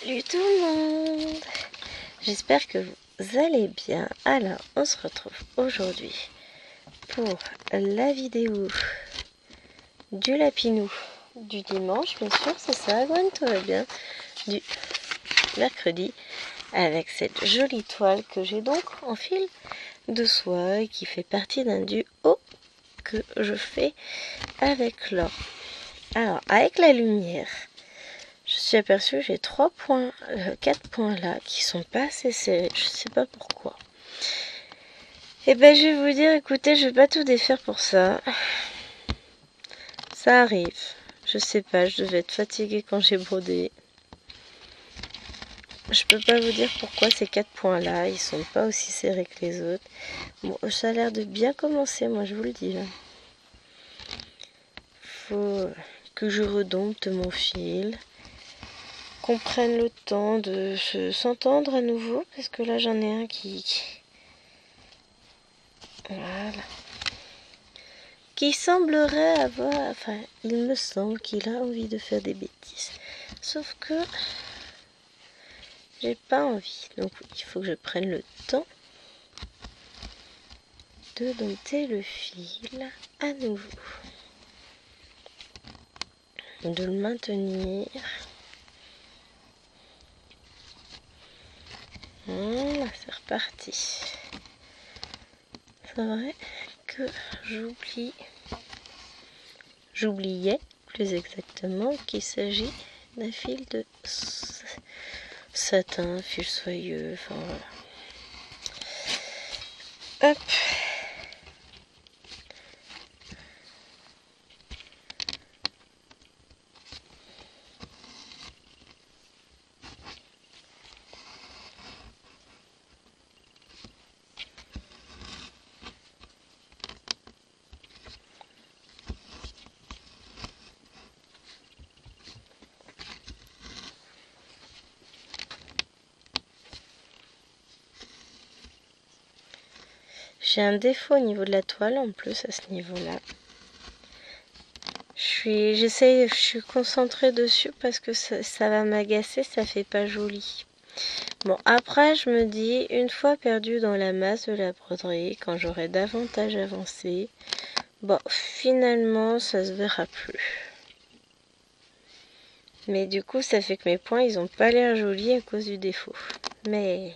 Salut tout le monde, j'espère que vous allez bien. Alors on se retrouve aujourd'hui pour la vidéo du lapinou du dimanche, bien sûr, c'est ça, Gwen, tout va bien, du mercredi, avec cette jolie toile que j'ai donc en fil de soie et qui fait partie d'un duo que je fais avec Laure. Alors avec la lumière, je suis aperçue, j'ai 4 points là qui sont pas assez serrés, je sais pas pourquoi. Et ben je vais vous dire, écoutez, je vais pas tout défaire pour ça. Ça arrive, je sais pas, je devais être fatiguée quand j'ai brodé. Je peux pas vous dire pourquoi ces 4 points là, ils sont pas aussi serrés que les autres. Bon, ça a l'air de bien commencer, moi je vous le dis là. Faut que je redompte mon fil. Qu'on prenne le temps de s'entendre à nouveau, parce que là j'en ai un qui... Voilà. Qui semblerait avoir... Enfin, il me semble qu'il a envie de faire des bêtises. Sauf que... j'ai pas envie. Donc il faut que je prenne le temps de dompter le fil à nouveau. De le maintenir. Voilà, c'est reparti. C'est vrai que j'oubliais plus exactement qu'il s'agit d'un fil de satin, fil soyeux, enfin voilà. Hop. J'ai un défaut au niveau de la toile en plus à ce niveau-là. Je suis concentrée dessus parce que ça va m'agacer, ça fait pas joli. Bon, après je me dis, une fois perdu dans la masse de la broderie, quand j'aurai davantage avancé, bon, finalement ça se verra plus. Mais du coup ça fait que mes points ils ont pas l'air jolis à cause du défaut. Mais,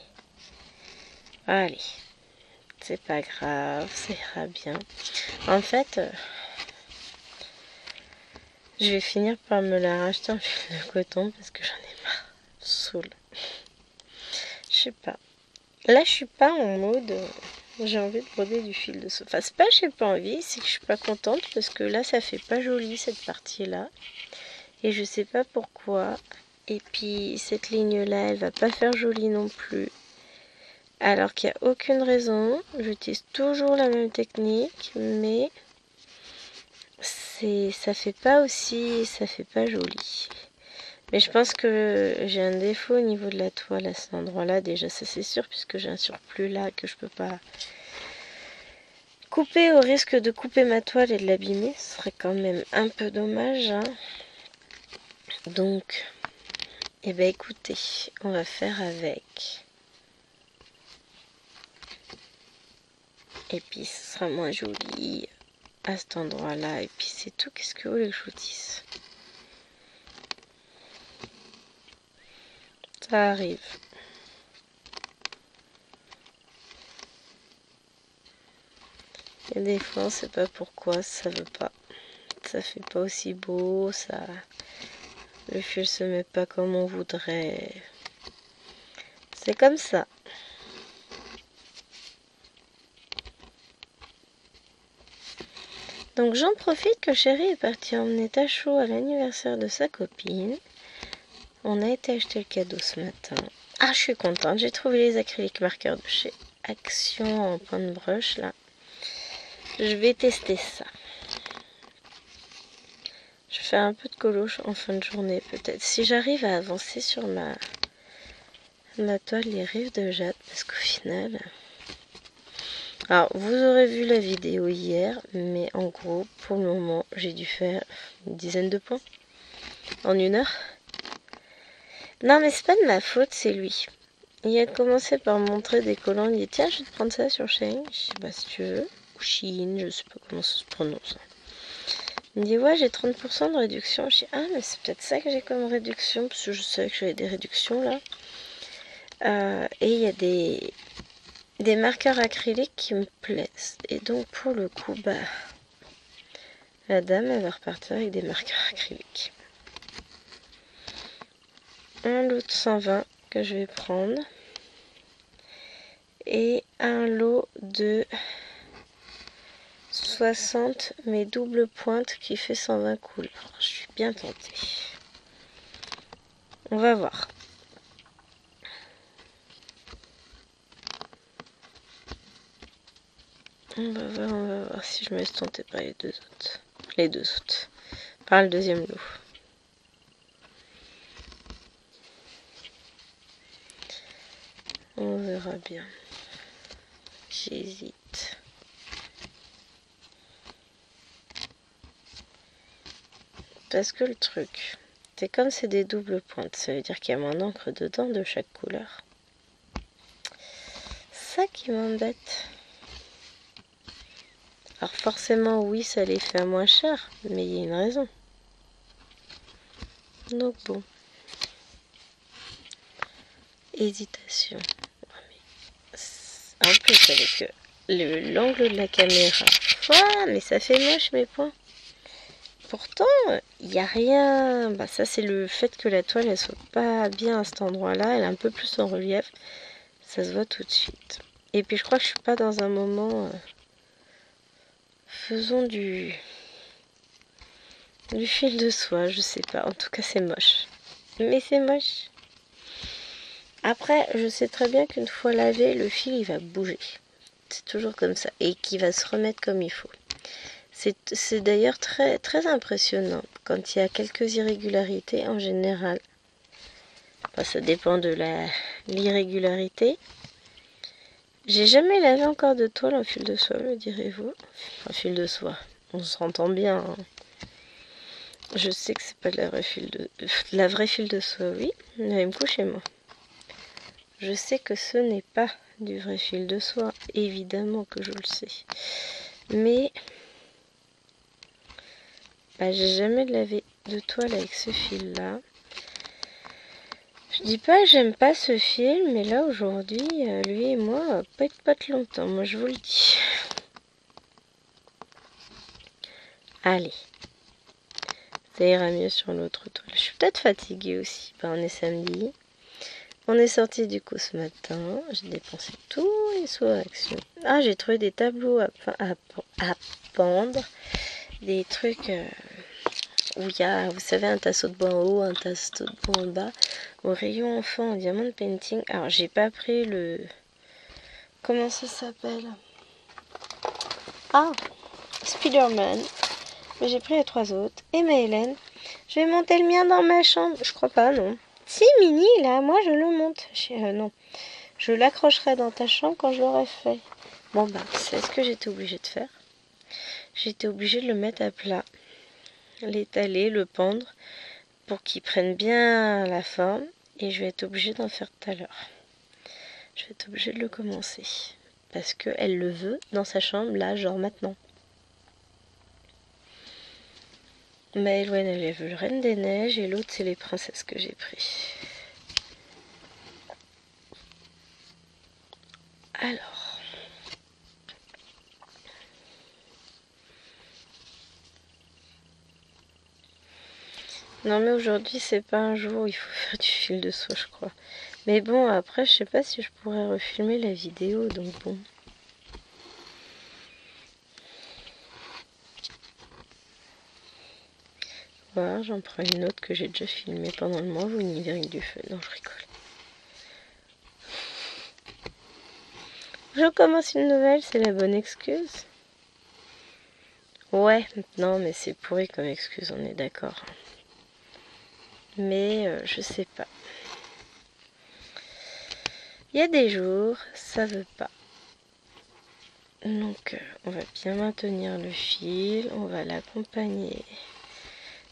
allez. C'est pas grave, ça ira bien. En fait, je vais finir par me la racheter en fil de coton parce que j'en ai marre. Saoule. Je sais pas. Là, je suis pas en mode. J'ai envie de broder du fil de soie. Enfin, c'est pas que j'ai pas envie, c'est que je suis pas contente parce que là, ça fait pas joli cette partie-là. Et je sais pas pourquoi. Et puis, cette ligne-là, elle va pas faire joli non plus. Alors qu'il n'y a aucune raison, j'utilise toujours la même technique, mais ça fait pas joli. Mais je pense que j'ai un défaut au niveau de la toile à cet endroit-là, déjà ça c'est sûr, puisque j'ai un surplus là que je peux pas couper au risque de couper ma toile et de l'abîmer, ce serait quand même un peu dommage, hein. Donc, eh ben écoutez, on va faire avec. Et puis ce sera moins joli à cet endroit-là. Et puis c'est tout. Qu'est-ce que vous voulez que je vous dise? Ça arrive. Et des fois on sait pas pourquoi ça veut pas. Ça fait pas aussi beau. Le fil se met pas comme on voudrait. C'est comme ça. Donc j'en profite que Chérie est partie emmener Tacho à l'anniversaire de sa copine. On a été acheter le cadeau ce matin. Ah, je suis contente, j'ai trouvé les acryliques marqueurs de chez Action en point de brush là. Je vais tester ça. Je vais faire un peu de coloche en fin de journée peut-être. Si j'arrive à avancer sur ma toile les rives de jade, parce qu'au final... Alors, vous aurez vu la vidéo hier, mais en gros, pour le moment, j'ai dû faire une dizaine de points en 1 heure. Non, mais c'est pas de ma faute, c'est lui. Il a commencé par me montrer des collants. Il dit tiens, je vais te prendre ça sur Shein. Je dis bah si tu veux. Ou Shein, je sais pas comment ça se prononce. Il me dit ouais, j'ai 30% de réduction. Je dis ah, mais c'est peut-être ça que j'ai comme réduction. Parce que je savais que j'avais des réductions là. Et il y a des marqueurs acryliques qui me plaisent. Et donc pour le coup, bah la dame elle va repartir avec des marqueurs acryliques. Un lot de 120 que je vais prendre. Et un lot de 60 mais double pointe qui fait 120 couleurs. Je suis bien tentée. On va voir. On va voir si je me laisse tenter par les deux autres. Les deux autres. Par le deuxième lot. On verra bien. J'hésite. Parce que le truc, c'est comme c'est des doubles pointes, ça veut dire qu'il y a moins d'encre dedans de chaque couleur. Ça qui m'embête. Alors forcément, oui, ça les fait à moins cher, mais il y a une raison. Donc bon. Hésitation. En plus, avec l'angle de la caméra. Ah, mais ça fait moche mes points. Pourtant, il n'y a rien. Bah, ça, c'est le fait que la toile, elle soit pas bien à cet endroit-là. Elle est un peu plus en relief. Ça se voit tout de suite. Et puis, je crois que je suis pas dans un moment... Faisons du fil de soie, je sais pas. En tout cas, c'est moche. Mais c'est moche. Après, je sais très bien qu'une fois lavé, le fil, il va bouger. C'est toujours comme ça. Et qu'il va se remettre comme il faut. C'est d'ailleurs très, très impressionnant. Quand il y a quelques irrégularités, en général, bah, ça dépend de l'irrégularité. J'ai jamais lavé encore de toile en fil de soie, me direz-vous. En fil de soie, on s'entend bien. Hein. Je sais que c'est pas de la vraie fil de soie, oui. Mais me coucher moi. Je sais que ce n'est pas du vrai fil de soie, évidemment que je le sais. Mais bah, j'ai jamais lavé de toile avec ce fil-là. Je dis pas que j'aime pas ce fil, mais là aujourd'hui, lui et moi, on va pas être potes longtemps, moi je vous le dis. Allez. Ça ira mieux sur l'autre toile. Je suis peut-être fatiguée aussi. Ben, on est samedi. On est sorti du coup ce matin. J'ai dépensé tous les sous-actions. Ah, j'ai trouvé des tableaux à pendre. Des trucs où il y a, vous savez, un tasseau de bois en haut, un tasseau de bois en bas. Au rayon enfant en diamond painting. Alors, j'ai pas pris le... Comment ça s'appelle? Ah, Spider-Man. Mais j'ai pris les trois autres. Et ma Hélène. Je vais monter le mien dans ma chambre. Je crois pas, non. Si, Mini, là, moi je le monte. Non. Je l'accrocherai dans ta chambre quand je l'aurai fait. Bon, bah, c'est ce que j'étais obligée de faire. J'étais obligée de le mettre à plat. L'étaler, le pendre. Pour qu'il prenne bien la forme. Et je vais être obligée d'en faire tout à l'heure. Je vais être obligée de le commencer. Parce qu'elle le veut dans sa chambre, là, genre maintenant. Mais ouais, elle veut le Reine des Neiges et l'autre c'est les princesses que j'ai pris. Alors. Non mais aujourd'hui c'est pas un jour où il faut faire du fil de soie je crois. Mais bon après je sais pas si je pourrais refilmer la vidéo donc bon. Voilà, j'en prends une autre que j'ai déjà filmée pendant le mois, vous n'y verrez du feu. Non, je rigole. Je commence une nouvelle, c'est la bonne excuse. Ouais, non, mais c'est pourri comme excuse, on est d'accord. Mais je sais pas. Il y a des jours, ça veut pas. Donc, on va bien maintenir le fil, on va l'accompagner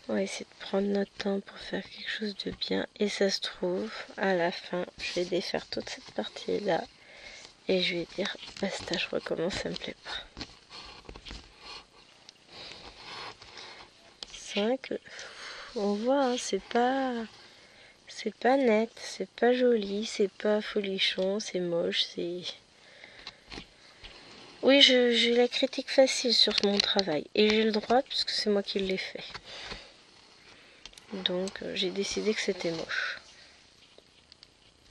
On va essayer de prendre notre temps pour faire quelque chose de bien. Et ça se trouve, à la fin, je vais défaire toute cette partie-là. Et je vais dire, basta, je recommence, ça me plaît pas. 5. On voit, hein, c'est pas net, c'est pas joli, c'est pas folichon, c'est moche, c'est... Oui, j'ai la critique facile sur mon travail. Et j'ai le droit, puisque c'est moi qui l'ai fait. Donc, j'ai décidé que c'était moche.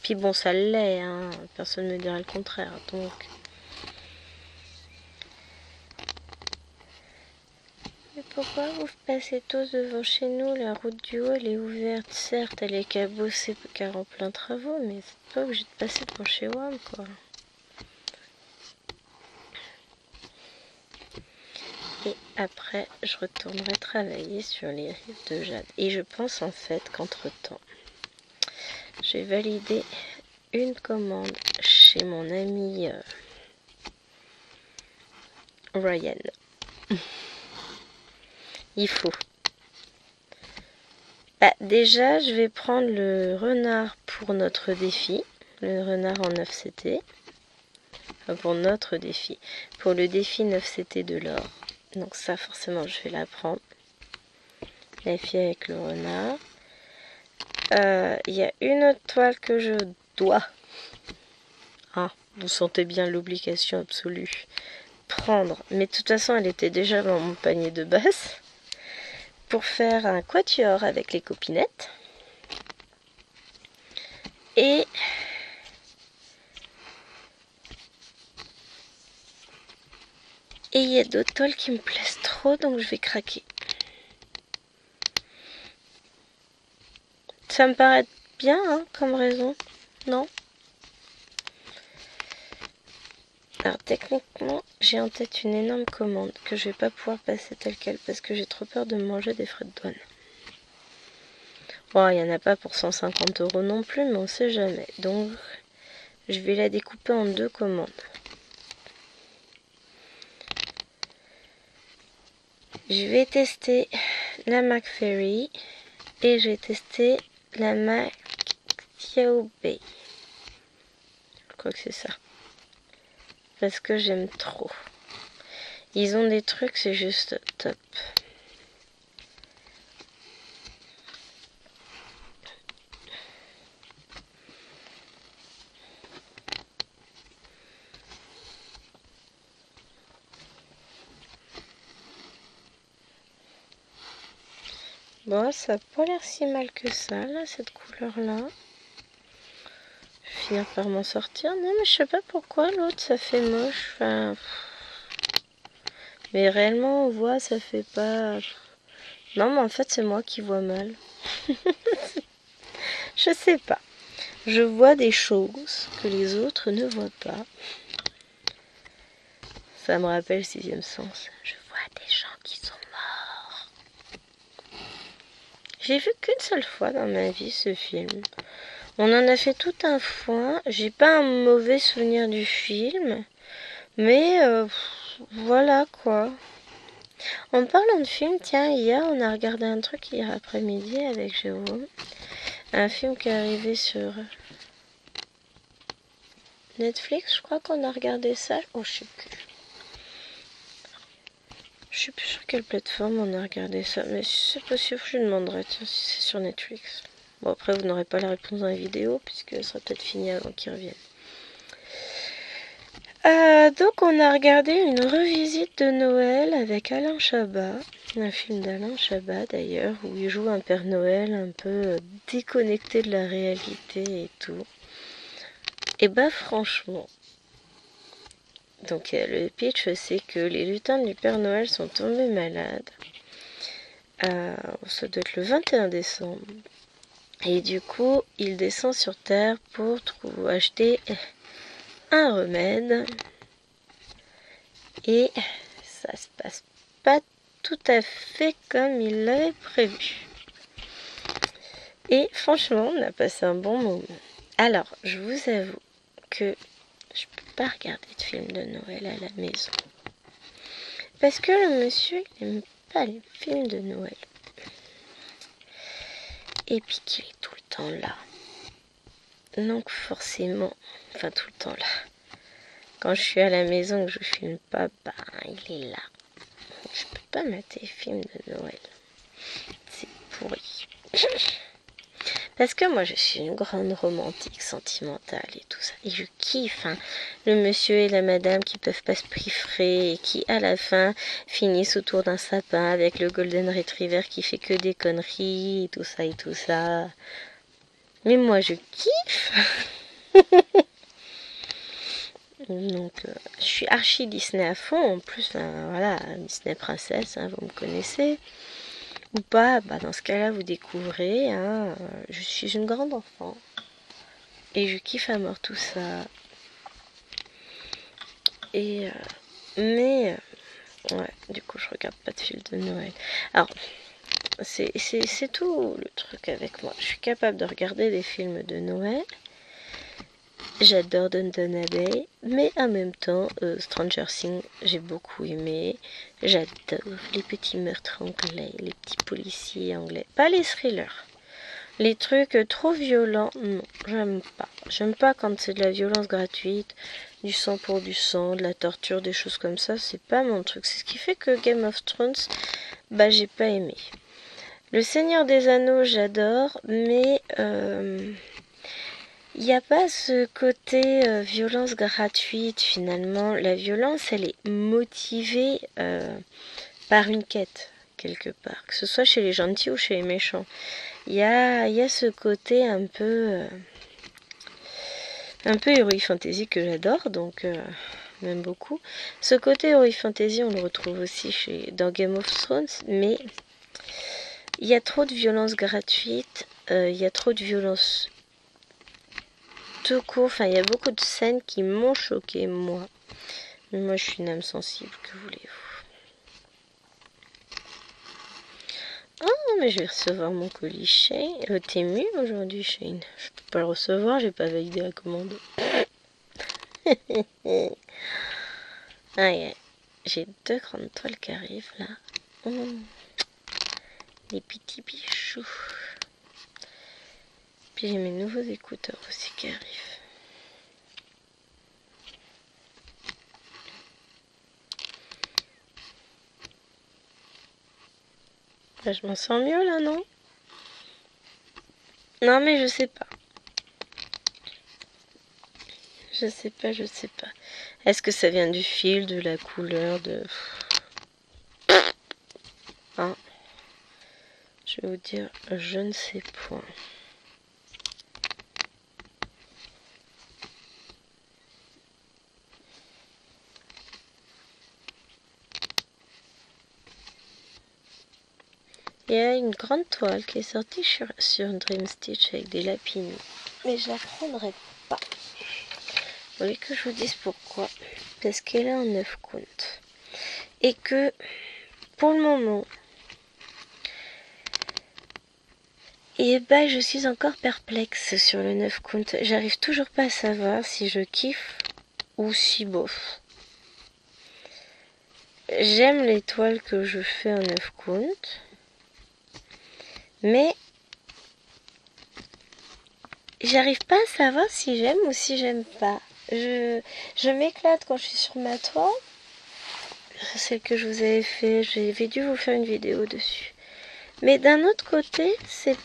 Puis bon, ça l'est, hein. Personne ne me dirait le contraire. Donc... Mais pourquoi vous passez tous devant chez nous? La route du haut, elle est ouverte. Certes, elle est cabossée car en plein travaux, mais c'est pas obligé de passer devant chez WAM, quoi. Et après, je retournerai travailler sur les rives de Jade. Et je pense en fait qu'entre-temps, j'ai validé une commande chez mon ami Ryan. Il faut. Bah, déjà, je vais prendre le renard pour notre défi. Le renard en 9CT. Enfin, pour notre défi. Pour le défi 9CT de l'or. Donc ça, forcément, je vais la prendre. La fille avec le renard. Il y a une autre toile que je dois. Ah, vous sentez bien l'obligation absolue. Prendre. Mais de toute façon, elle était déjà dans mon panier de base. Pour faire un quatuor avec les copinettes. Et il y a d'autres toiles qui me plaisent trop, donc je vais craquer. Ça me paraît bien, hein, comme raison, non? Alors techniquement, j'ai en tête une énorme commande que je vais pas pouvoir passer telle quelle parce que j'ai trop peur de me manger des frais de douane. Bon, il n'y en a pas pour 150 € non plus, mais on sait jamais. Donc, je vais la découper en 2 commandes. Je vais tester la McFerry et je vais tester la Mac Xiaobei. Je crois que c'est ça. Parce que j'aime trop. Ils ont des trucs, c'est juste top. Bon, ça n'a pas l'air si mal que ça, là, cette couleur-là. Je vais finir par m'en sortir. Non, mais je sais pas pourquoi l'autre, ça fait moche. Enfin... Mais réellement, on voit, ça fait pas... Non, mais en fait, c'est moi qui vois mal. Je sais pas. Je vois des choses que les autres ne voient pas. Ça me rappelle Sixième Sens. Je vois des gens qui sont morts. J'ai vu qu'une seule fois dans ma vie ce film. On en a fait tout un foin. J'ai pas un mauvais souvenir du film. Mais voilà quoi. En parlant de film, tiens, hier on a regardé un truc hier après-midi avec Jérôme. Un film qui est arrivé sur Netflix, je crois qu'on a regardé ça. Oh, je sais plus. Je sais plus sur quelle plateforme on a regardé ça, mais si c'est possible, je demanderai si c'est sur Netflix. Bon, après, vous n'aurez pas la réponse dans la vidéo, puisque ça sera peut-être fini avant qu'ils reviennent. Donc, on a regardé une revisite de Noël avec Alain Chabat. Un film d'Alain Chabat, d'ailleurs, où il joue un Père Noël un peu déconnecté de la réalité et tout. Et bah, franchement... Donc le pitch, c'est que les lutins du Père Noël sont tombés malades. Ça doit être le 21 décembre. Et du coup, il descend sur Terre pour acheter un remède. Et ça se passe pas tout à fait comme il l'avait prévu. Et franchement, on a passé un bon moment. Alors, je vous avoue que je peux pas regarder de film de Noël à la maison. Parce que le monsieur, il n'aime pas les films de Noël. et puis qu'il est tout le temps là. Donc forcément, enfin tout le temps là. Quand je suis à la maison que je filme pas, bah il est là. Je peux pas mater les films de Noël. C'est pourri. Parce que moi je suis une grande romantique sentimentale et tout ça. Et je kiffe le monsieur et la madame qui peuvent pas se piffrer et qui à la fin finissent autour d'un sapin avec le golden retriever qui fait que des conneries et tout ça et tout ça. Mais moi je kiffe. Donc je suis archi Disney à fond. En plus voilà, Disney princesse, vous me connaissez. Ou pas, bah dans ce cas-là, vous découvrez, je suis une grande enfant. Et je kiffe à mort tout ça. Et ouais, du coup, je regarde pas de film de Noël. Alors, c'est tout le truc avec moi. Je suis capable de regarder des films de Noël. J'adore Downton Abbey, mais en même temps, Stranger Things, j'ai beaucoup aimé. J'adore les petits meurtres anglais, les petits policiers anglais. Pas les thrillers. Les trucs trop violents, non, j'aime pas. J'aime pas quand c'est de la violence gratuite, du sang pour du sang, de la torture, des choses comme ça. C'est pas mon truc. C'est ce qui fait que Game of Thrones, bah j'ai pas aimé. Le Seigneur des Anneaux, j'adore, mais il n'y a pas ce côté violence gratuite finalement. La violence, elle est motivée par une quête, quelque part. Que ce soit chez les gentils ou chez les méchants. Il y a ce côté un peu Heroic Fantasy que j'adore, donc même beaucoup. Ce côté Heroic Fantasy, on le retrouve aussi dans Game of Thrones, mais il y a trop de violence gratuite, il y a trop de violence tout court, enfin il y a beaucoup de scènes qui m'ont choqué moi. Mais moi je suis une âme sensible, que voulez-vous. Oh mais je vais recevoir mon colis Shane. T'es ému aujourd'hui Shane? Je peux pas le recevoir, j'ai pas validé la commande. J'ai 2 grandes toiles qui arrivent là. Les petits bijoux. Puis j'ai mes nouveaux écouteurs aussi qui arrivent. Là, je m'en sens mieux là, non? Non, mais je sais pas. Je sais pas. Est-ce que ça vient du fil, de la couleur, de... Je vais vous dire, je ne sais point. Il y a une grande toile qui est sortie sur Dream Stitch avec des lapines. Mais je la prendrai pas. Vous voulez que je vous dise pourquoi? Parce qu'elle est en 9 comptes. Et que, pour le moment, je suis encore perplexe sur le 9 comptes. J'arrive toujours pas à savoir si je kiffe ou si bof. J'aime les toiles que je fais en 9 comptes. Mais j'arrive pas à savoir si j'aime ou si j'aime pas. Je m'éclate quand je suis sur ma toile. Celle que je vous avais fait, j'avais dû vous faire une vidéo dessus. Mais d'un autre côté, c'est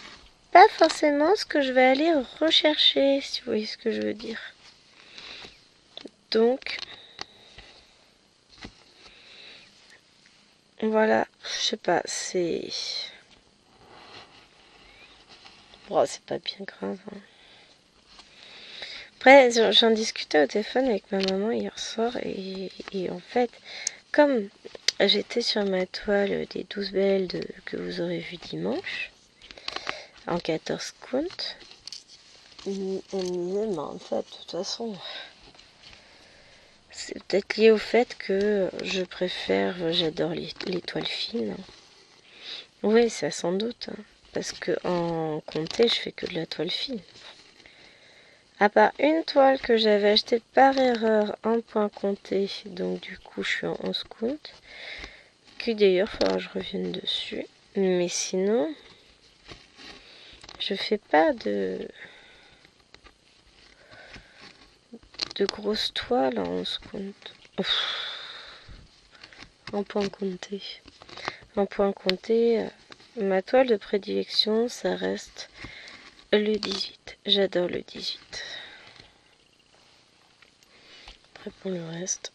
pas forcément ce que je vais aller rechercher, si vous voyez ce que je veux dire. Donc, voilà, je sais pas, c'est... Bon, c'est pas bien grave. Après, j'en discutais au téléphone avec ma maman hier soir et en fait, comme j'étais sur ma toile des 12 belles que vous aurez vu dimanche, en 14 comptes, elle me disait, mais en fait, de toute façon, c'est peut-être lié au fait que j'adore les toiles fines. Oui, ça sans doute, parce que en comté, je fais que de la toile fine. À part une toile que j'avais achetée par erreur en point compté, donc du coup je suis en 11 comptes, que d'ailleurs il faudra que je revienne dessus. Mais sinon, Je fais pas de grosses toiles en point compté. En point compté, ma toile de prédilection, ça reste le 18. J'adore le 18. Après pour le reste.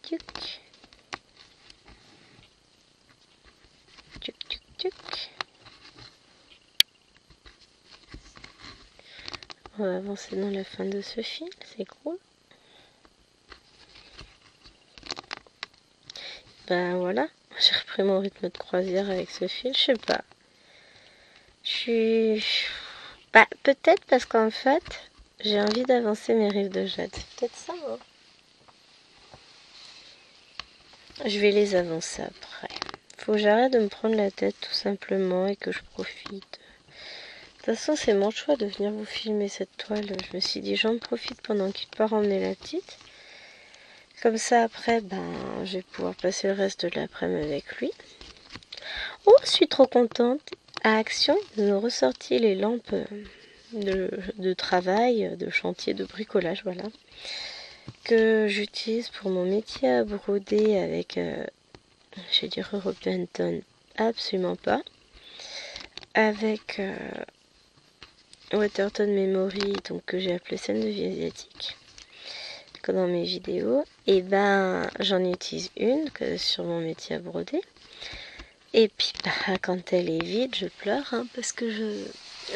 Tuc. Tuc, tuc, tuc. On va avancer dans la fin de ce fil, c'est cool. Ben voilà, j'ai repris mon rythme de croisière avec ce fil, je sais pas. Bah, peut-être parce qu'en fait, j'ai envie d'avancer mes rives de jade. C'est peut-être ça, hein. Je vais les avancer après. Faut que j'arrête de me prendre la tête tout simplement et que je profite. De toute façon, c'est mon choix de venir vous filmer cette toile. Je me suis dit, j'en profite pendant qu'il part emmener la petite. Comme ça, après, ben, je vais pouvoir passer le reste de l'après-midi avec lui. Oh, je suis trop contente. À Action, ils nous ont ressorti les lampes de travail, de chantier, de bricolage, voilà. Que j'utilise pour mon métier à broder avec, je vais dire European Tone, absolument pas. Avec Waterton Memory, donc que j'ai appelé scène de vie asiatique, comme dans mes vidéos. Et ben, j'en utilise une que sur mon métier à broder. Et puis, bah, quand elle est vide, je pleure, hein, parce que je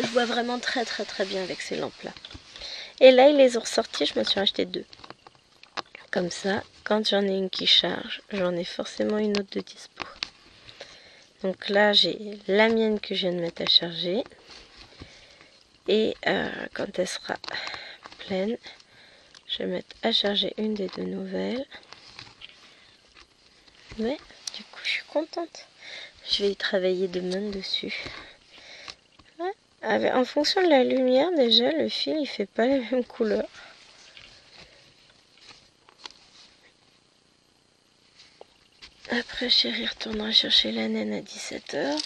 vois vraiment très très très bien avec ces lampes-là. Et là, ils les ont ressortis, je me suis acheté 2. Comme ça, quand j'en ai une qui charge, j'en ai forcément une autre de dispo. Donc là, j'ai la mienne que je viens de mettre à charger. Et quand elle sera pleine, je vais mettre à charger une des 2 nouvelles. Mais du coup, je suis contente. Je vais y travailler demain dessus. Ouais. En fonction de la lumière, déjà, le fil, il fait pas la même couleur. Après, chérie retournera chercher la naine à 17 h.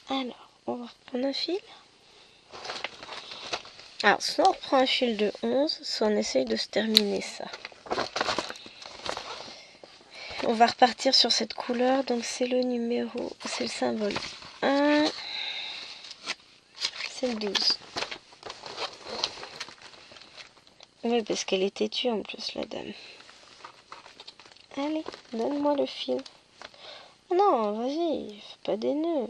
Alors, on va reprendre un fil. Alors, soit on reprend un fil de 11, soit on essaye de se terminer ça. On va repartir sur cette couleur, donc c'est le numéro, c'est le symbole 1, c'est le 12. Oui, parce qu'elle est têtue en plus, la dame. Allez, donne-moi le fil. Oh non, vas-y, fais pas des nœuds.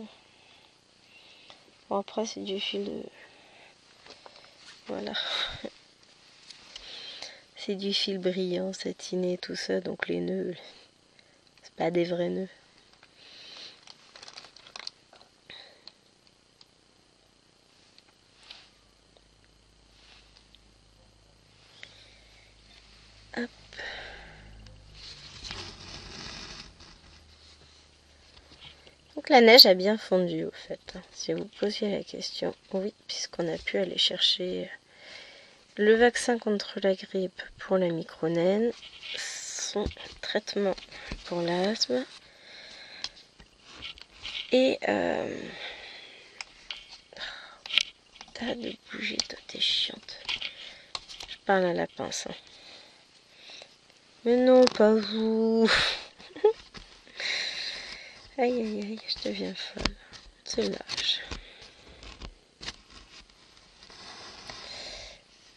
Bon, après, c'est du fil de... Voilà. C'est du fil brillant, satiné, tout ça, donc les nœuds, c'est pas des vrais nœuds. Hop. Donc la neige a bien fondu au fait, hein, si vous posiez la question. Oui, puisqu'on a pu aller chercher le vaccin contre la grippe pour la micronaine, son traitement pour l'asthme et t'as de bouger, toi t'es chiante. Je parle à la pince. Hein. Mais non, pas vous. Aïe aïe aïe, je deviens folle. C'est l'âge.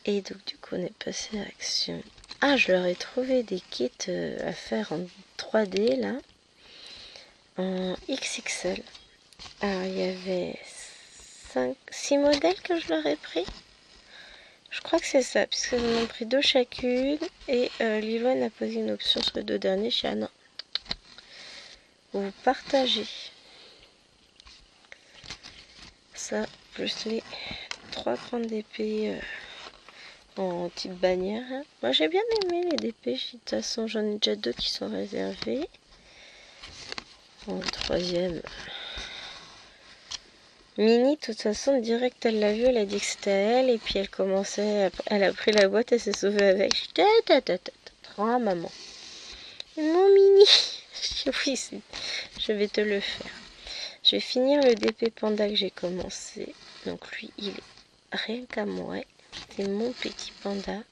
Et donc du coup on est passé à Action. Ah, je leur ai trouvé des kits à faire en 3D là. En XXL. Alors il y avait 6 modèles que je leur ai pris. Je crois que c'est ça, puisqu'ils en ont pris 2 chacune. Et Liloine a posé une option sur les 2 derniers. Je dis, ah non. Vous partagez. Ça, plus les 3 grandes DP en type bannière. Hein. Moi j'ai bien aimé les DP. De toute façon, j'en ai déjà 2 qui sont réservés. Bon, le 3e. Mini, de toute façon, direct elle l'a vu, elle a dit que c'était à elle, et puis elle commençait, elle a pris la boîte, elle s'est sauvée avec. Je dis, rends maman. Mon Mini. Je dis, oui, je vais te le faire. Je vais finir le DP Panda que j'ai commencé. Donc lui, il est rien qu'à moi. C'est mon petit panda.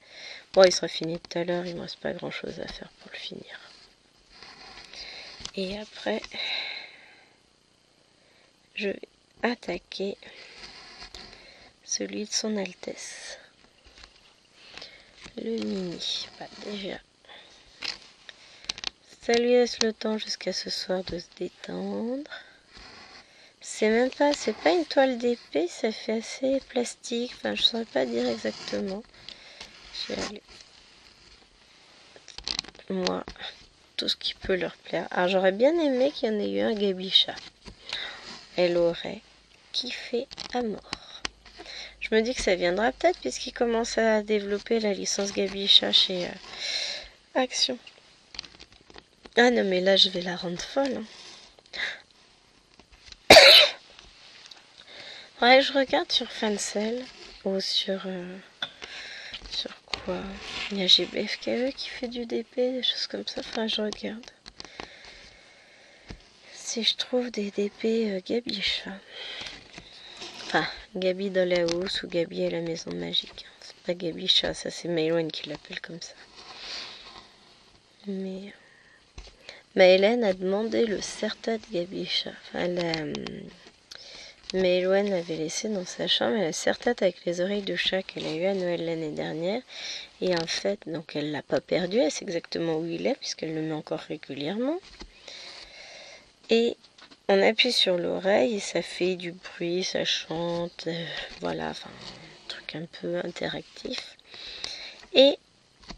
Bon, il sera fini tout à l'heure, il ne me reste pas grand chose à faire pour le finir. Et après, je vais attaquer celui de son Altesse. Le Mini. Bah, déjà, ça lui laisse le temps jusqu'à ce soir de se détendre. C'est pas une toile d'épée, ça fait assez plastique. Enfin, je saurais pas dire exactement. Je vais aller. Moi, tout ce qui peut leur plaire. Alors, j'aurais bien aimé qu'il y en ait eu un Gabicha. Elle aurait kiffé à mort. Je me dis que ça viendra peut-être puisqu'ils commencent à développer la licence Gabicha chez Action. Ah non, mais là, je vais la rendre folle. Hein. Ouais, je regarde sur Fancel ou sur quoi. Il y a GBFKE qui fait du DP, des choses comme ça. Enfin, je regarde. Si je trouve des DP Gabicha. Enfin, Gabi dans la housse ou Gabi à la maison magique. C'est pas Gabicha, ça c'est Maylwen qui l'appelle comme ça. Mais Hélène a demandé le Serta de Gabicha. Enfin, Maylwen avait laissé dans sa chambre la Serta avec les oreilles de chat qu'elle a eu à Noël l'année dernière. Et en fait, donc elle l'a pas perdu, elle sait exactement où il est puisqu'elle le met encore régulièrement. Et on appuie sur l'oreille et ça fait du bruit, ça chante, voilà, enfin un truc un peu interactif. Et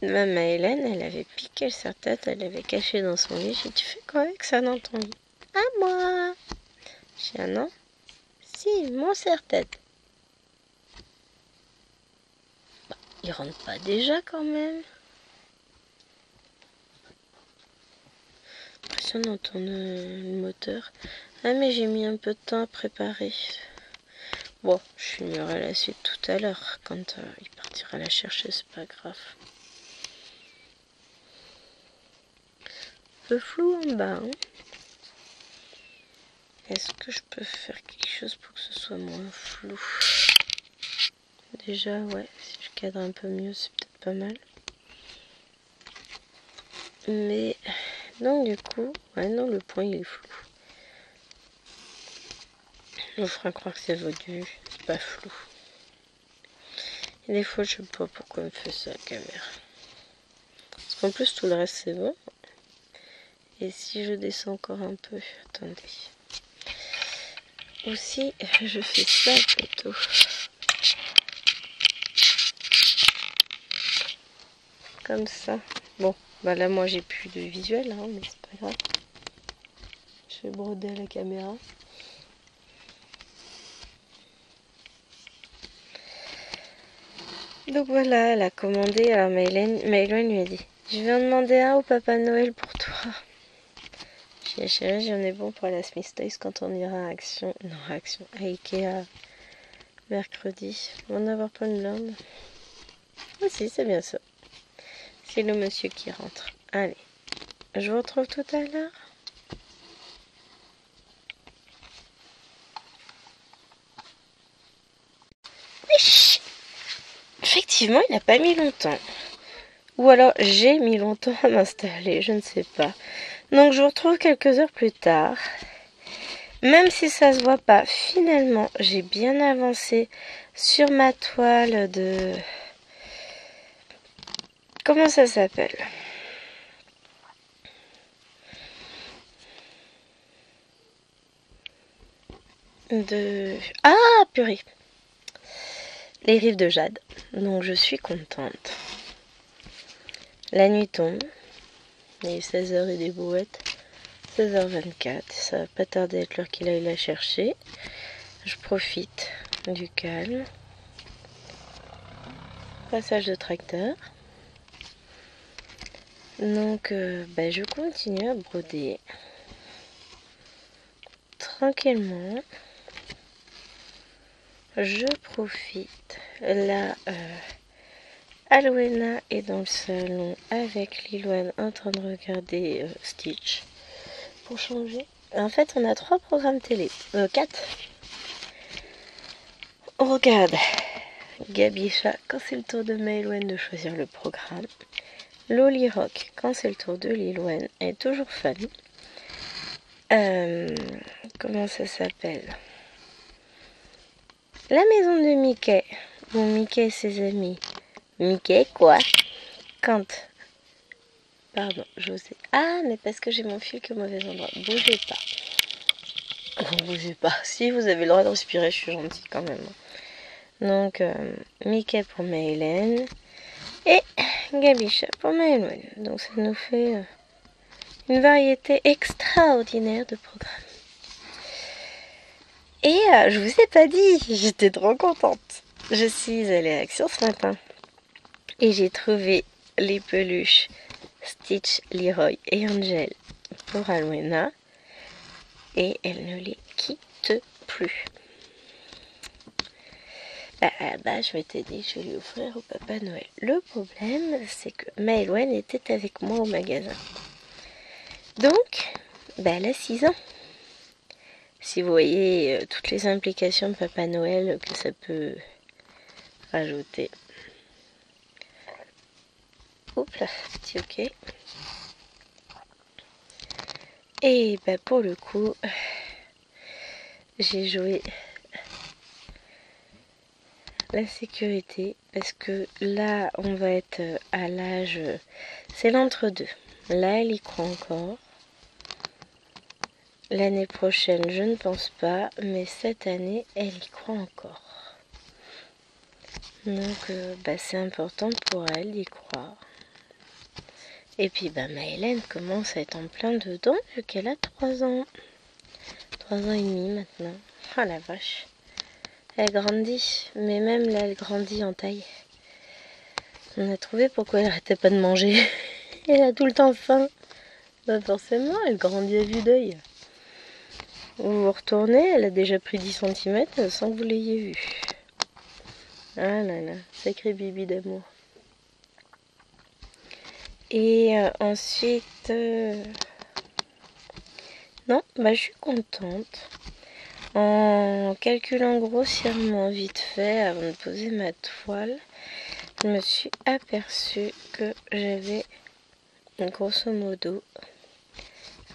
Maman Hélène, elle avait piqué le serre-tête, elle l'avait caché dans son lit. J'ai dit, tu fais quoi avec ça dans ton lit? À moi. J'ai dit, ah non? Si, mon serre-tête. Bah, il rentre pas déjà quand même. Impression d'entendre le moteur. Ah mais j'ai mis un peu de temps à préparer. Bon, je filmerai la suite tout à l'heure. Quand il partira la chercher, c'est pas grave. Un peu flou en bas. Hein. Est-ce que je peux faire quelque chose pour que ce soit moins flou? Déjà, ouais, si je cadre un peu mieux, c'est peut-être pas mal. Mais, non, du coup, ouais, non, le point, il est flou. On fera croire que c'est votre vue, c'est pas flou. Et des fois, je sais pas pourquoi on me fait ça, la caméra. Parce qu'en plus, tout le reste, c'est bon. Et si je descends encore un peu, attendez. Aussi, je fais ça plutôt. Comme ça. Bon, bah là, moi, j'ai plus de visuel, hein, mais c'est pas grave. Je vais broder à la caméra. Donc voilà, elle a commandé. Alors Maëlène lui a dit, je vais en demander un au Papa Noël pour toi. J'ai dit, chérie, j'en ai bon pour la Smith Toys quand on ira à Action. Non, à Action, à Ikea mercredi. On va avoir pas une blinde. Ah si, c'est bien ça. C'est le monsieur qui rentre. Allez, je vous retrouve tout à l'heure. Effectivement, il n'a pas mis longtemps. Ou alors, j'ai mis longtemps à m'installer, je ne sais pas. Donc, je vous retrouve quelques heures plus tard. Même si ça se voit pas, finalement, j'ai bien avancé sur ma toile de... Comment ça s'appelle? Ah, purée! Les rives de Jade. Donc, je suis contente. La nuit tombe. Il est 16h et des brouettes. 16h24. Ça va pas tarder à être l'heure qu'il aille la chercher. Je profite du calme. Passage de tracteur. Donc, je continue à broder. Tranquillement. je profite. Là, Alwena est dans le salon avec Lilouane en train de regarder Stitch. Pour changer. En fait, on a 3 programmes télé. 4. On regarde Gabicha quand c'est le tour de Maëlwen de choisir le programme. Loli Rock quand c'est le tour de Lilouane. Elle est toujours fan. Comment ça s'appelle? La maison de Mickey. Bon, Mickey et ses amis. Mickey quoi? Quand? Pardon, j'osais. Ah, mais parce que j'ai mon fil qui est au mauvais endroit. Bougez pas. Vous bougez pas. Si, vous avez le droit de respirer, je suis gentille quand même. Donc, Mickey pour Maëlène. Et Gabicha pour Maëlène. Donc, ça nous fait une variété extraordinaire de programmes. Et je vous ai pas dit, j'étais trop contente. Je suis allée à Action ce matin. Et j'ai trouvé les peluches Stitch, Leroy et Angel pour Alwena. Et elle ne les quitte plus. À la base, je m'étais dit, je vais lui offrir au Papa Noël. Le problème, c'est que Maëlwen était avec moi au magasin. Donc, elle a 6 ans. Si vous voyez toutes les implications de Papa Noël que ça peut rajouter. Oups là, petit ok. Et pour le coup, j'ai joué la sécurité parce que là, on va être à l'âge... C'est l'entre-deux. Là, elle y croit encore. L'année prochaine, je ne pense pas, mais cette année, elle y croit encore. Donc, c'est important pour elle d'y croire. Et puis, Maëlène commence à être en plein dedans, vu qu'elle a 3 ans. 3 ans et demi maintenant. Oh la vache. Elle grandit, mais même là, elle grandit en taille. On a trouvé pourquoi elle arrêtait pas de manger. Elle a tout le temps faim. Forcément, elle grandit à vue d'œil. Vous vous retournez, elle a déjà pris 10 cm sans que vous l'ayez vue. Ah là là, sacré bibi d'amour. Et ensuite... Non, je suis contente. En calculant grossièrement vite fait, avant de poser ma toile, je me suis aperçue que j'avais, grosso modo,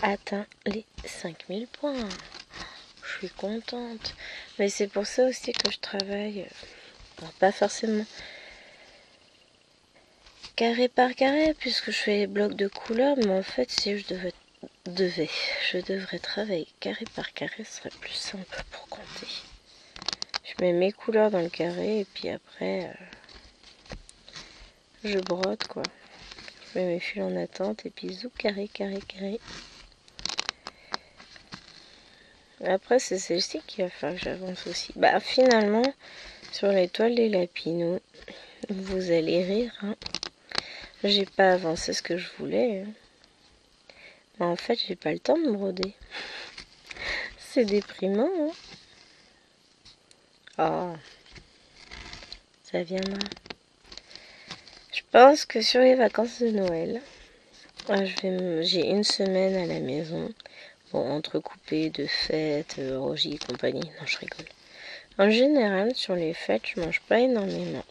atteint les 5000 points. Je suis contente. Mais c'est pour ça aussi que je travaille. Alors, pas forcément carré par carré, puisque je fais les blocs de couleurs, mais en fait, si je devrais travailler carré par carré, ce serait plus simple pour compter. Je mets mes couleurs dans le carré, et puis après, je brode, quoi. Je mets mes fils en attente, et puis zou, carré, carré, carré. Après, c'est celle-ci qui va faire que j'avance aussi. Finalement, sur les toiles des lapinous, vous allez rire, hein. J'ai pas avancé ce que je voulais. Hein. Mais en fait, j'ai pas le temps de broder. C'est déprimant, hein. Oh, ça viendra. Je pense que sur les vacances de Noël, j'ai une semaine à la maison. Bon, entrecoupé de fêtes, orgies et compagnie. Non, je rigole. En général, sur les fêtes, je mange pas énormément.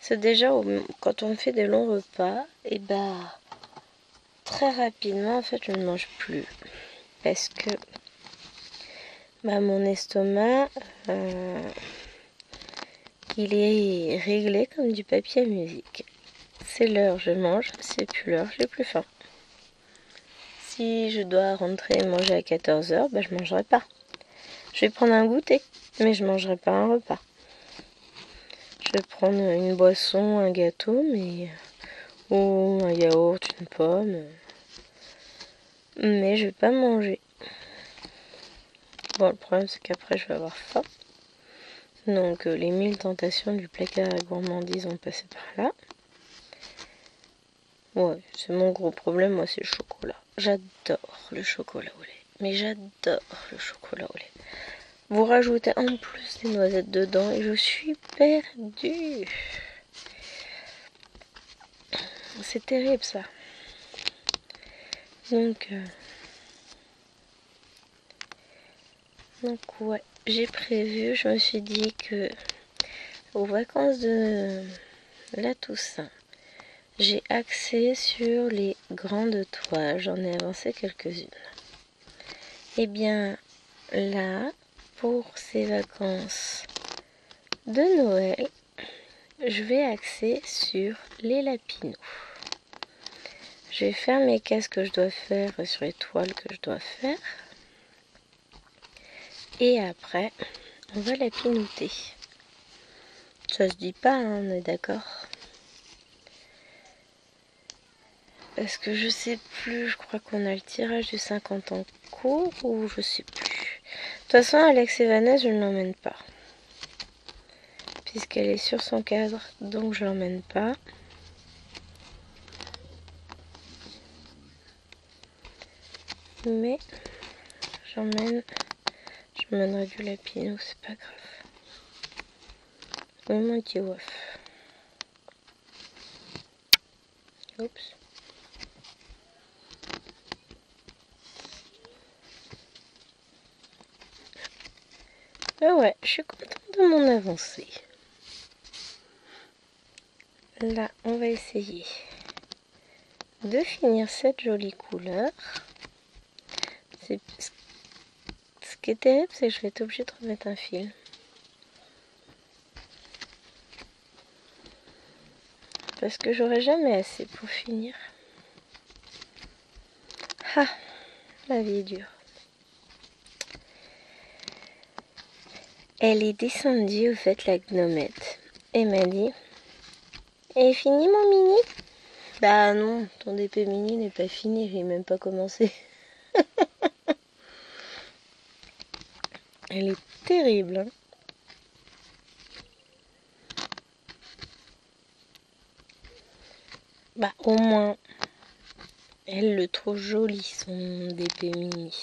C'est déjà quand on fait des longs repas, et très rapidement, en fait, je ne mange plus. Parce que mon estomac, il est réglé comme du papier à musique. C'est l'heure, je mange. C'est plus l'heure, j'ai plus faim. Si je dois rentrer et manger à 14h, je mangerai pas. Je vais prendre un goûter, mais je mangerai pas un repas. Je vais prendre une boisson, un gâteau, ou un yaourt, une pomme. Mais je vais pas manger. Bon, le problème c'est qu'après je vais avoir faim. Donc les 1000 tentations du placard à gourmandise ont passé par là. Ouais, c'est mon gros problème, moi c'est le chocolat. J'adore le chocolat au lait. Mais j'adore le chocolat au lait. vous rajoutez en plus des noisettes dedans et je suis perdue. C'est terrible ça. Donc ouais, j'ai prévu, je me suis dit que aux vacances de la Toussaint, j'ai axé sur les grandes toiles, j'en ai avancé quelques-unes. Et bien là, pour ces vacances de Noël, je vais axer sur les lapinous. Je vais faire mes cases que je dois faire sur les toiles que je dois faire. Et après, on va lapinouter. Ça se dit pas, hein, on est d'accord. Parce que je sais plus, je crois qu'on a le tirage du 50 en cours ou je sais plus. De toute façon, Alex et Vanessa, je ne l'emmène pas. Puisqu'elle est sur son cadre, donc je l'emmène pas. Mais j'emmènerai du lapinou, c'est pas grave. Oui, mon petit waf. Oups. Ah ouais, je suis contente de mon avancée. Là, on va essayer de finir cette jolie couleur. Ce qui est terrible, c'est que je vais être obligée de remettre un fil. Parce que j'aurai jamais assez pour finir. Ah, la vie est dure. Elle est descendue au fait la gnomette et m'a dit: est fini mon mini? Bah non, ton DP mini n'est pas fini, j'ai même pas commencé. Elle est terrible, hein. Bah au moins, elle le trouve joli son DP mini.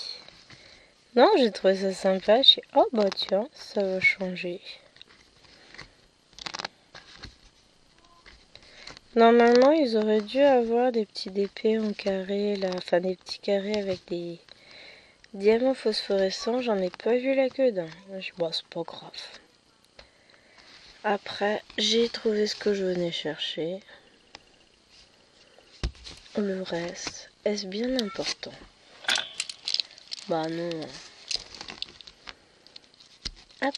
Non, j'ai trouvé ça sympa, je suis oh bah tiens, ça va changer. Normalement, ils auraient dû avoir des petits DP en carré, là, enfin des petits carrés avec des diamants phosphorescents. J'en ai pas vu la queue d'un. Bon, c'est pas grave. Après, j'ai trouvé ce que je venais chercher. Le reste, est-ce bien important? Bah non. Hop.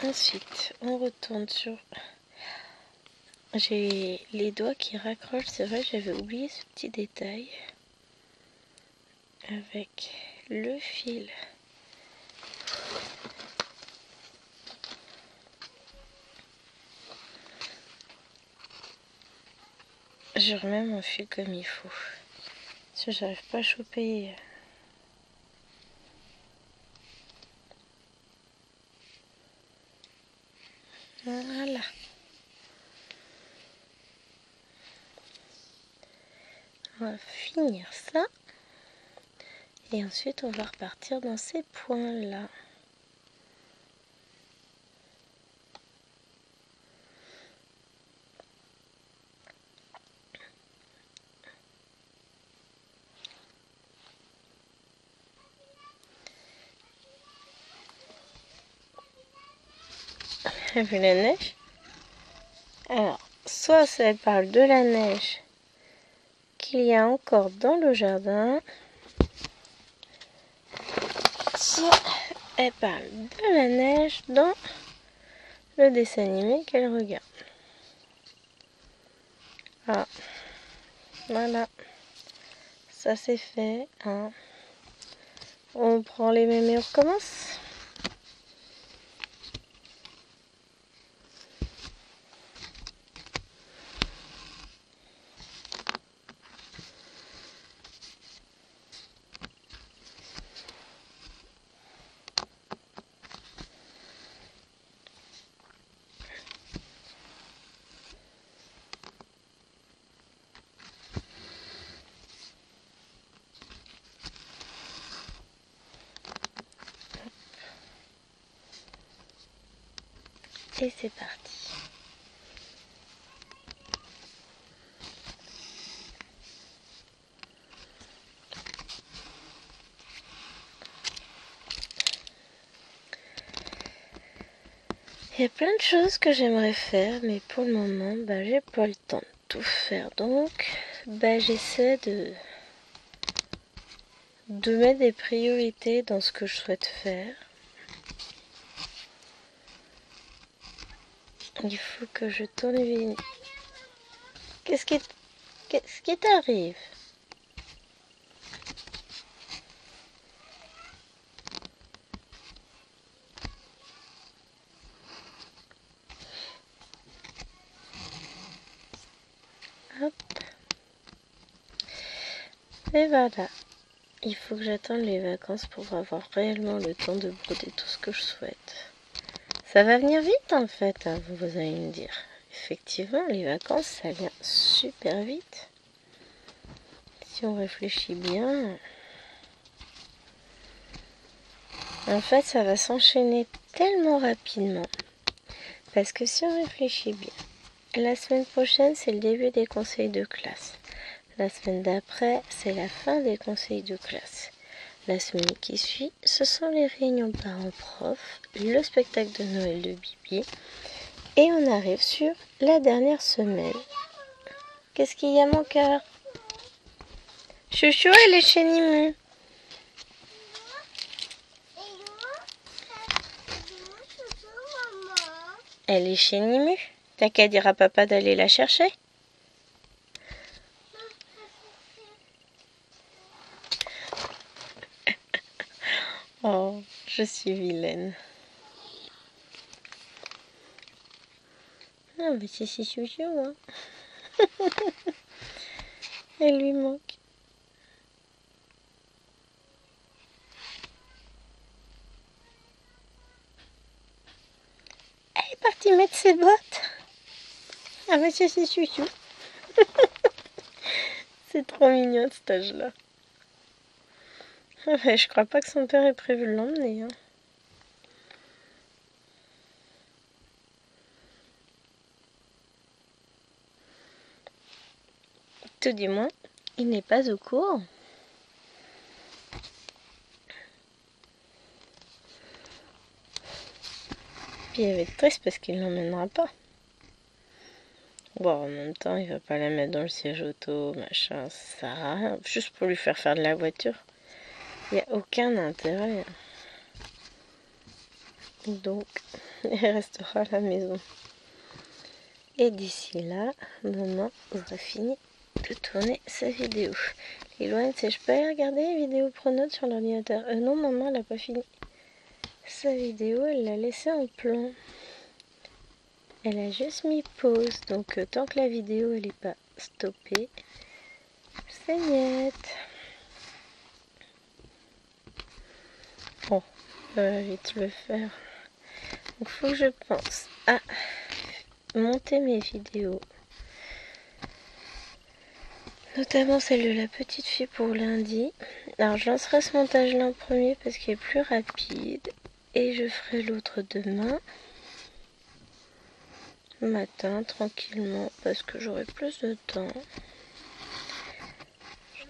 Ensuite, on retourne sur... J'ai les doigts qui raccrochent, c'est vrai, j'avais oublié ce petit détail. Avec le fil. Je remets mon fil comme il faut. Parce que j'arrive pas à choper... Voilà. On va finir ça. Et ensuite, on va repartir dans ces points-là. T'as vu la neige? Alors, soit ça parle de la neige qu'il y a encore dans le jardin, soit elle parle de la neige dans le dessin animé qu'elle regarde. Ah, voilà, ça c'est fait. Hein. On prend les mêmes et on recommence. Et c'est parti. Il y a plein de choses que j'aimerais faire, mais pour le moment, j'ai pas le temps de tout faire. Donc, j'essaie de mettre des priorités dans ce que je souhaite faire. Il faut que je tourne une... Qu'est-ce qui t'arrive? Hop. Et voilà. Il faut que j'attende les vacances pour avoir réellement le temps de broder tout ce que je souhaite. Ça va venir vite en fait, hein, vous allez me dire. Effectivement, les vacances, ça vient super vite. Si on réfléchit bien... En fait, ça va s'enchaîner tellement rapidement. Parce que si on réfléchit bien, la semaine prochaine, c'est le début des conseils de classe. La semaine d'après, c'est la fin des conseils de classe. La semaine qui suit, ce sont les réunions parents-profs, le spectacle de Noël de Bibi. Et on arrive sur la dernière semaine. Qu'est-ce qu'il y a, mon cœur? Chouchou, elle est chez Nimu. Elle est chez Nimu. T'as qu'à dire à papa d'aller la chercher. Oh, je suis vilaine. Ah, mais c'est si chouchou, hein. Elle lui manque. Elle est partie mettre ses bottes. Ah, mais c'est si chouchou. C'est trop mignon à cet âge-là. Ouais, je crois pas que son père ait prévu de l'emmener, hein. Tout du moins, il n'est pas au courant. Puis il va être triste parce qu'il ne l'emmènera pas. Bon, en même temps, il va pas la mettre dans le siège auto, machin, ça sert à rien. Juste pour lui faire de la voiture. Il n'y a aucun intérêt. Donc, il restera à la maison. Et d'ici là, maman aura fini de tourner sa vidéo. Liloane, je peux aller regarder les vidéos Pronote sur l'ordinateur? Non, maman, elle n'a pas fini sa vidéo, elle l'a laissée en plan. Elle a juste mis pause, donc tant que la vidéo elle n'est pas stoppée, c'est net. Bon, vite le faire. Donc faut que je pense à monter mes vidéos. Notamment celle de la petite fille pour lundi. Alors je lancerai ce montage là en premier parce qu'il est plus rapide. Et je ferai l'autre demain. Matin, tranquillement, parce que j'aurai plus de temps.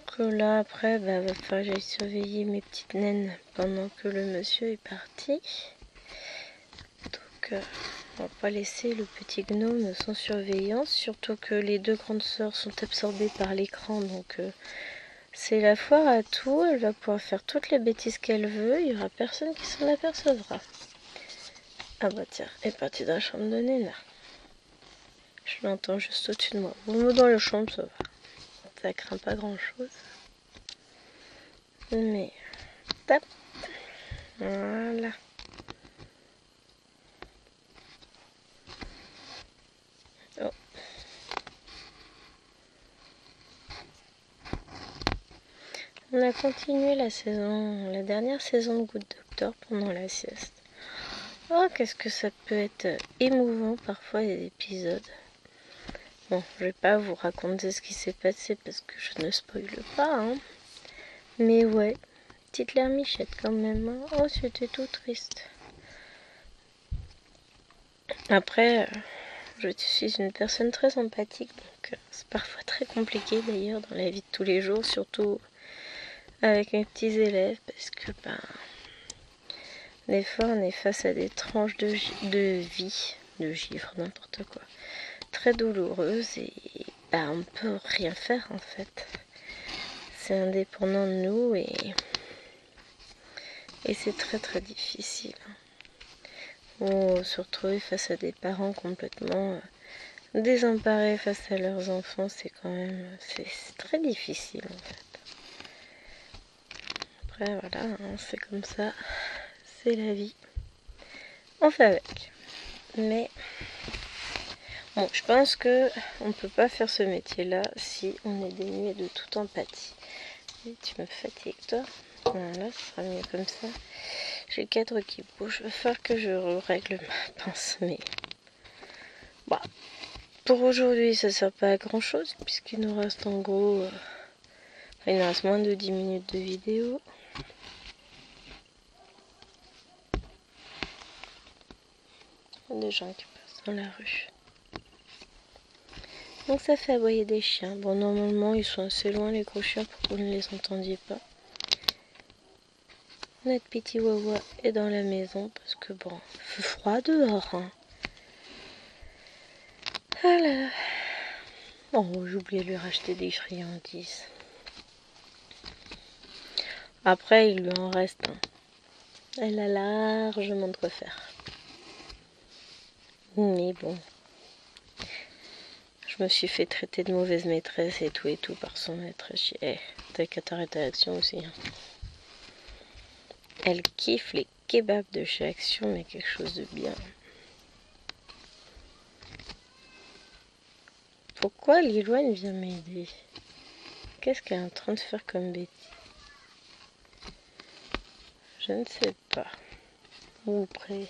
Que là, après, va falloir que j'aille surveiller mes petites naines pendant que le monsieur est parti. Donc, on va pas laisser le petit gnome sans surveillance, surtout que les deux grandes sœurs sont absorbées par l'écran, donc c'est la foire à tout. Elle va pouvoir faire toutes les bêtises qu'elle veut, il y aura personne qui s'en apercevra. Ah bah tiens, elle est partie dans la chambre de Néna. Je l'entends juste au-dessus de moi. Bon, dans la chambre, ça va. Ça craint pas grand-chose. Mais, tape. Voilà. Oh. On a continué la dernière saison de Goutte Docteur pendant la sieste. Oh, qu'est-ce que ça peut être émouvant parfois les épisodes. Bon, je vais pas vous raconter ce qui s'est passé parce que je ne spoile pas, hein. Mais ouais, petite lermichette quand même, hein. Oh, c'était tout triste. Après, je suis une personne très empathique, donc c'est parfois très compliqué d'ailleurs dans la vie de tous les jours, surtout avec mes petits élèves, parce que des fois on est face à des tranches de vie, de givre, n'importe quoi, très douloureuses et on peut rien faire en fait. C'est indépendant de nous et c'est très très difficile. Ou se retrouver face à des parents complètement désemparés face à leurs enfants, c'est quand même c'est très difficile en fait. Après voilà, hein, c'est comme ça, c'est la vie, on fait avec. Mais bon, je pense que on peut pas faire ce métier là si on est dénué de toute empathie. Et tu me fatigues toi. Voilà, ce sera mieux comme ça. J'ai le cadre qui bouge, il va falloir que je règle ma pince, mais bah, pour aujourd'hui ça sert pas à grand chose puisqu'il nous reste en gros il nous reste moins de 10 minutes de vidéo. Il y a des gens qui passent dans la rue. Donc ça fait aboyer des chiens. Bon, normalement ils sont assez loin les gros chiens pour que vous ne les entendiez pas. Notre petit wawa est dans la maison parce que bon, il fait froid dehors. Hein. Voilà. Bon, j'ai oublié de lui racheter des friandises. Après, il lui en reste. Hein. Elle a largement de quoi faire. Mais bon. Je me suis fait traiter de mauvaise maîtresse et tout par son maître. T'as qu'à t'arrêter à Action aussi. Hein. Elle kiffe les kebabs de chez Action, mais quelque chose de bien. Pourquoi Liloine vient m'aider? Qu'est-ce qu'elle est en train de faire comme bêtise? Je ne sais pas. Ou près.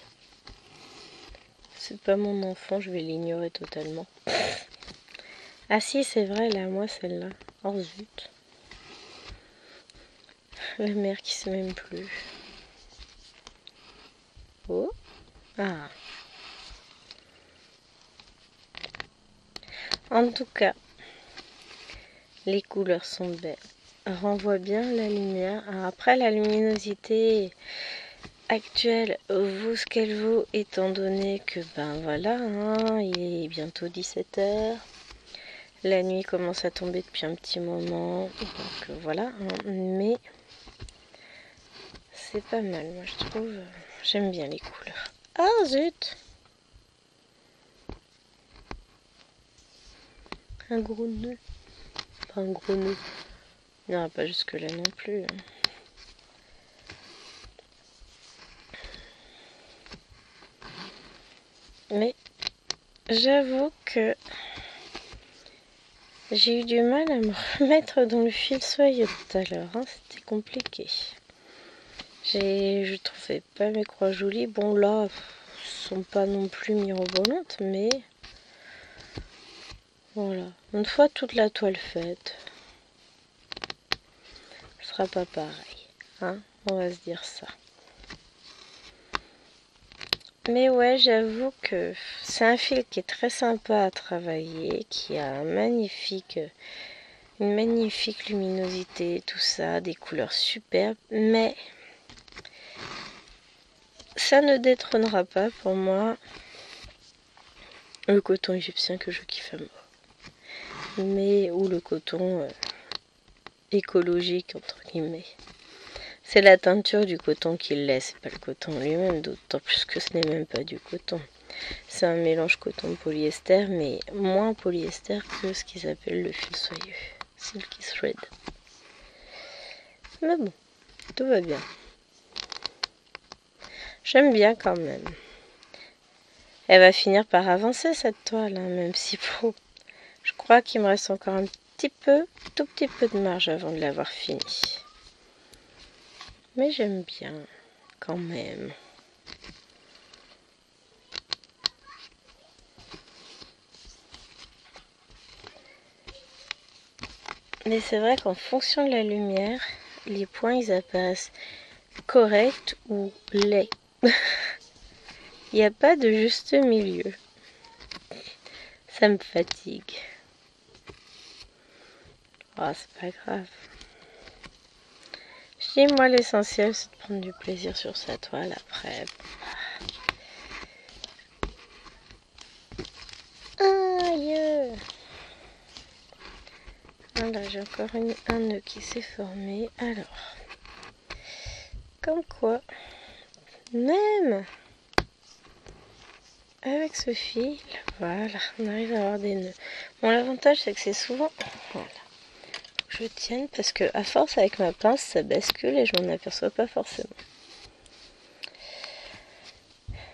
C'est pas mon enfant, je vais l'ignorer totalement. Ah si, c'est vrai, elle est à moi celle-là. Oh zut. La mère qui sait même plus. Oh. Ah. En tout cas, les couleurs sont belles. Renvoie bien la lumière. Alors après, la luminosité actuelle vaut ce qu'elle vaut, étant donné que, voilà, hein, il est bientôt 17h. La nuit commence à tomber depuis un petit moment. Donc voilà, hein, mais c'est pas mal, moi je trouve. J'aime bien les couleurs. Ah zut! Un gros nœud. Pas un gros nœud. Il n'y aura pas jusque là non plus. Mais j'avoue que j'ai eu du mal à me remettre dans le fil soyeux tout à l'heure. Hein. C'était compliqué. Je trouvais pas mes croix jolies. Bon là, sont pas non plus mirobolantes, mais voilà. Une fois toute la toile faite, ce sera pas pareil. Hein, on va se dire ça. Mais ouais, j'avoue que c'est un fil qui est très sympa à travailler, qui a une magnifique luminosité, tout ça, des couleurs superbes, mais ça ne détrônera pas pour moi le coton égyptien que je kiffe à mort. Ou le coton écologique entre guillemets. C'est la teinture du coton qui le laisse, pas le coton lui-même, d'autant plus que ce n'est même pas du coton. C'est un mélange coton-polyester, mais moins polyester que ce qu'ils appellent le fil soyeux, silky thread. Mais bon, tout va bien. J'aime bien quand même. Elle va finir par avancer cette toile, hein, même si bon, je crois qu'il me reste encore un tout petit peu de marge avant de l'avoir fini. Mais j'aime bien quand même. Mais c'est vrai qu'en fonction de la lumière, les points ils apparaissent corrects ou laids. Il n'y a pas de juste milieu. Ça me fatigue. Oh, c'est pas grave. Je dis, moi, l'essentiel, c'est de prendre du plaisir sur sa toile après. Aïe! Voilà, j'ai encore un nœud qui s'est formé. Alors, comme quoi, même avec ce fil, voilà, on arrive à avoir des nœuds. Bon, l'avantage, c'est que c'est souvent... Voilà. Je tienne parce que à force avec ma pince ça bascule et je m'en aperçois pas forcément.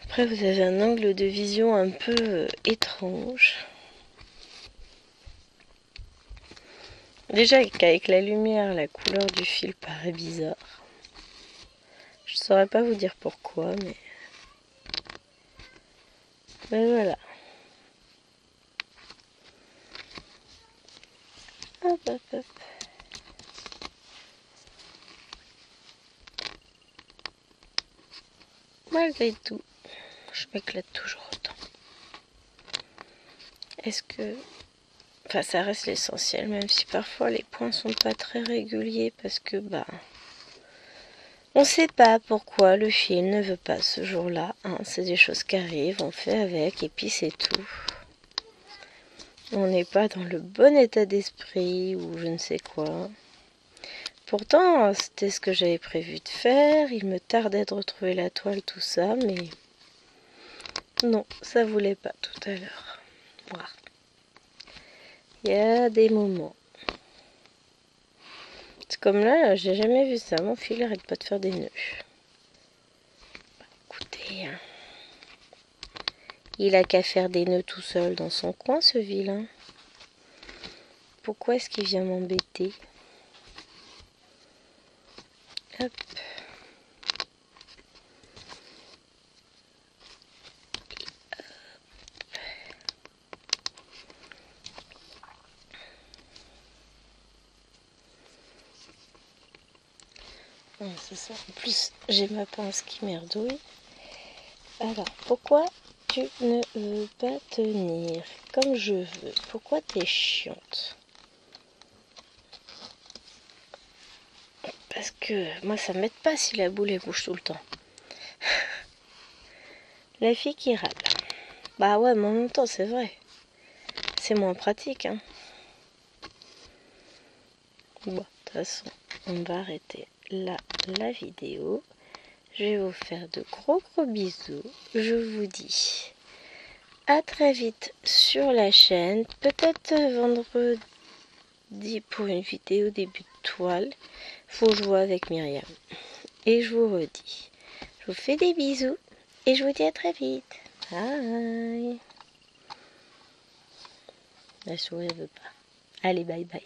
Après vous avez un angle de vision un peu étrange. Déjà qu'avec la lumière la couleur du fil paraît bizarre. Je saurais pas vous dire pourquoi mais voilà. Hop hop hop. Malgré tout, je m'éclate toujours autant. Est-ce que... Enfin, ça reste l'essentiel, même si parfois les points sont pas très réguliers parce que, on sait pas pourquoi le fil ne veut pas ce jour-là. Hein. C'est des choses qui arrivent, on fait avec et puis c'est tout. On n'est pas dans le bon état d'esprit ou je ne sais quoi. Pourtant, c'était ce que j'avais prévu de faire. Il me tardait de retrouver la toile, tout ça, mais non, ça voulait pas tout à l'heure. Voilà. Il y a des moments. C'est comme là, j'ai jamais vu ça. Mon fil arrête pas de faire des nœuds. Écoutez, hein. Il a qu'à faire des nœuds tout seul dans son coin, ce vilain. Pourquoi est-ce qu'il vient m'embêter? Hop. C'est ça. En plus, j'ai ma pince qui merdouille. Alors, pourquoi tu ne veux pas tenir comme je veux? Pourquoi t'es chiante? Parce que moi, ça m'aide pas si la boule elle bouge tout le temps. La fille qui râle. Bah ouais, mais en même temps, c'est vrai. C'est moins pratique, hein. Bon, de toute façon, on va arrêter là la vidéo. Je vais vous faire de gros bisous. Je vous dis à très vite sur la chaîne. Peut-être vendredi pour une vidéo début de toile. Faut que je vois avec Myriam. Et je vous redis. Je vous fais des bisous. Et je vous dis à très vite. Bye. La souris ne veut pas. Allez, bye bye.